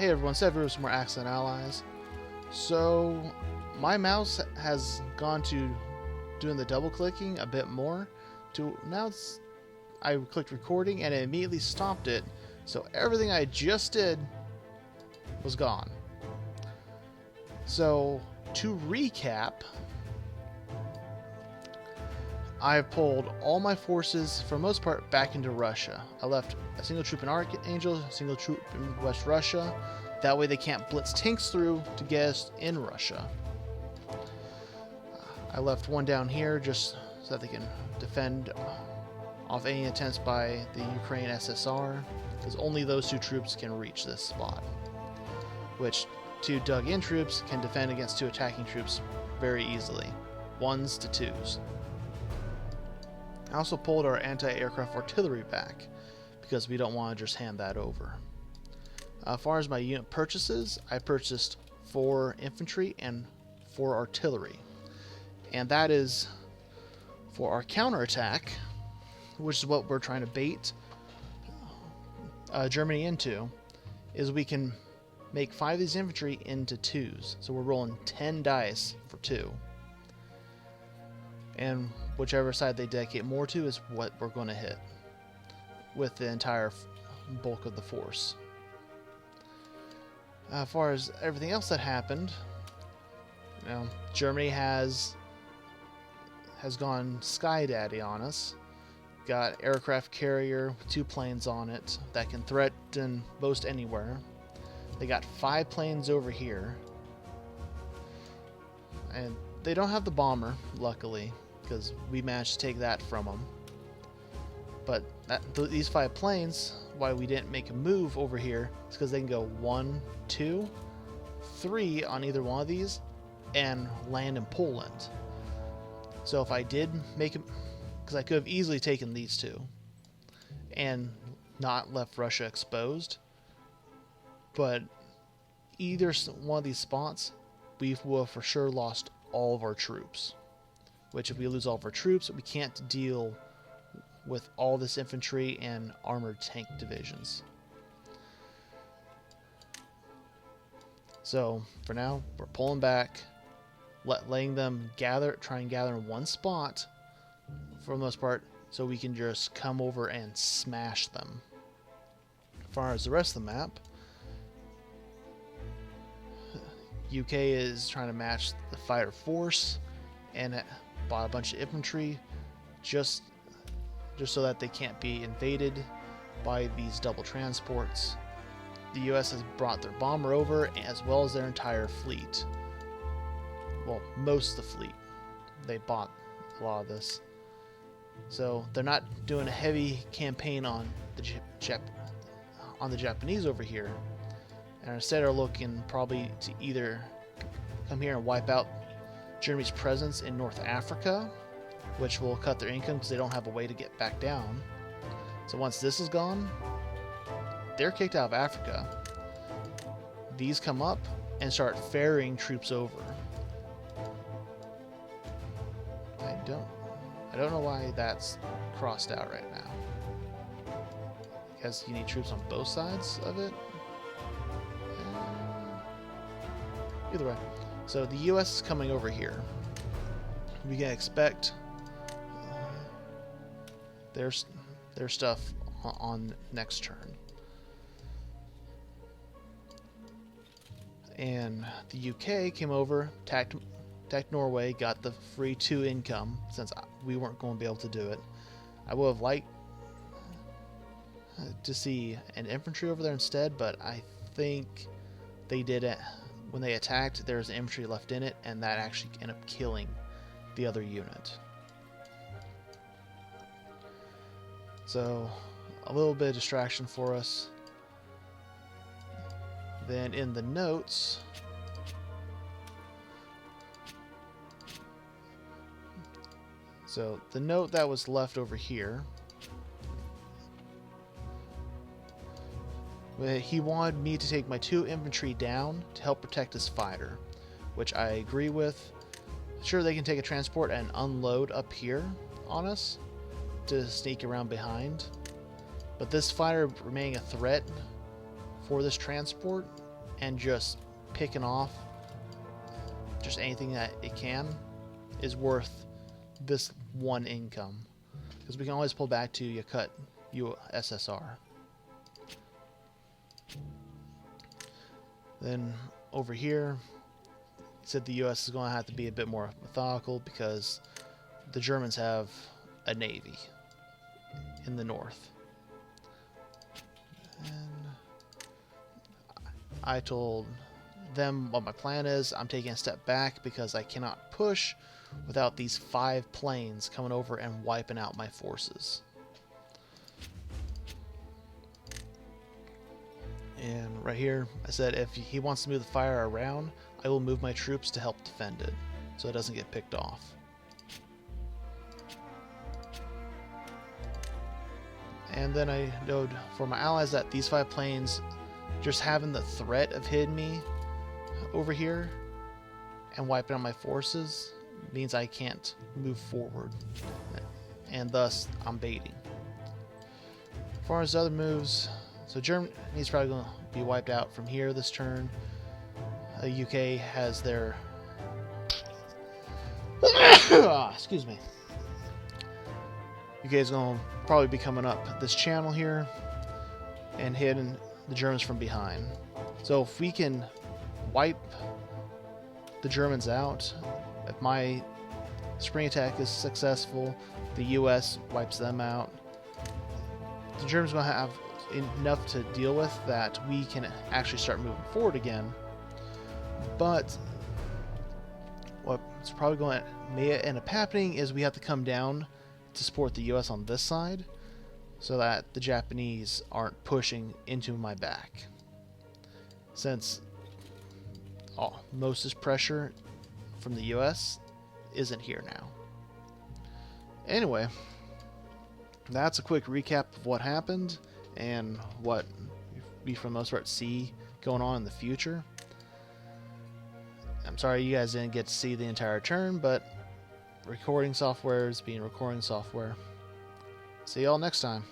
Hey everyone, Severu with some more Axis and Allies. So, my mouse has gone to doing the double clicking a bit more. I clicked recording and it immediately stopped it. So everything I just did was gone. So, to recap, I've pulled all my forces, for the most part, back into Russia. I left a single troop in Archangel, a single troop in West Russia. That way they can't blitz tanks through to get us in Russia. I left one down here just so that they can defend off any attempts by the Ukraine SSR, because only those two troops can reach this spot. Which, two dug-in troops can defend against two attacking troops very easily. 1s to 2s. I also pulled our anti-aircraft artillery back, because we don't want to just hand that over. As far as my unit purchases, I purchased 4 infantry and 4 artillery. And that is for our counterattack, which is what we're trying to bait Germany into, is we can make 5 of these infantry into 2s. So we're rolling 10 dice for 2. And whichever side they dedicate more to is what we're going to hit with the entire bulk of the force. As far as everything else that happened, Germany has gone Sky Daddy on us. Got aircraft carrier with 2 planes on it that can threaten most anywhere. They got 5 planes over here, and they don't have the bomber, luckily, because we managed to take that from them. But these 5 planes, why we didn't make a move over here, is because they can go 1, 2, 3 on either one of these and land in Poland. So if I did make it, because I could have easily taken these 2 and not left Russia exposed, but either one of these spots, we will have for sure lost all of our troops. Which, if we lose all of our troops, we can't deal with all this infantry and armored tank divisions. So, for now, we're pulling back, letting them try and gather in one spot, for the most part, so we can just come over and smash them. As far as the rest of the map, UK is trying to match the fighter force, and bought a bunch of infantry just so that they can't be invaded by these double transports. The US has brought their bomber over, as well as their entire fleet. Well, most of the fleet. They bought a lot of this. So they're not doing a heavy campaign on the Japanese over here, and instead are looking probably to either come here and wipe out Germany's presence in North Africa, which will cut their income because they don't have a way to get back down. So once this is gone, they're kicked out of Africa. These come up and start ferrying troops over. I don't know why that's crossed out right now. Because you need troops on both sides of it. Either way. So the US is coming over here. We can expect their stuff on next turn. And the UK came over, attacked Norway, got the free 2 income, since we weren't going to be able to do it. I would have liked to see an infantry over there instead, but I think they did it. When they attacked, there was infantry left in it, and that actually ended up killing the other unit. So, a little bit of distraction for us. Then in the notes, so the note that was left over here, he wanted me to take my 2 infantry down to help protect his fighter, which I agree with. Sure, they can take a transport and unload up here on us to sneak around behind, but this fighter remaining a threat for this transport and just picking off just anything that it can is worth this one income, because we can always pull back to USSR. Then over here, he said the US is going to have to be a bit more methodical because the Germans have a navy in the north. And I told them what my plan is. I'm taking a step back because I cannot push without these 5 planes coming over and wiping out my forces. And right here, I said if he wants to move the fire around, I will move my troops to help defend it so it doesn't get picked off. And then I noted for my allies that these 5 planes, just having the threat of hitting me over here and wiping out my forces means I can't move forward, and thus I'm baiting. As far as other moves, so Germany's probably going to be wiped out from here this turn. The UK has their excuse me. UK is going to probably be coming up this channel here and hitting the Germans from behind. So if we can wipe the Germans out, if my spring attack is successful, the US wipes them out, the Germans are going to have enough to deal with that we can actually start moving forward again. But what's probably going to may end up happening is we have to come down to support the US on this side so that the Japanese aren't pushing into my back, since most of this pressure from the US isn't here now. Anyway, that's a quick recap of what happened and what we for the most part see going on in the future. I'm sorry you guys didn't get to see the entire turn, but recording software is being recording software. See y'all next time.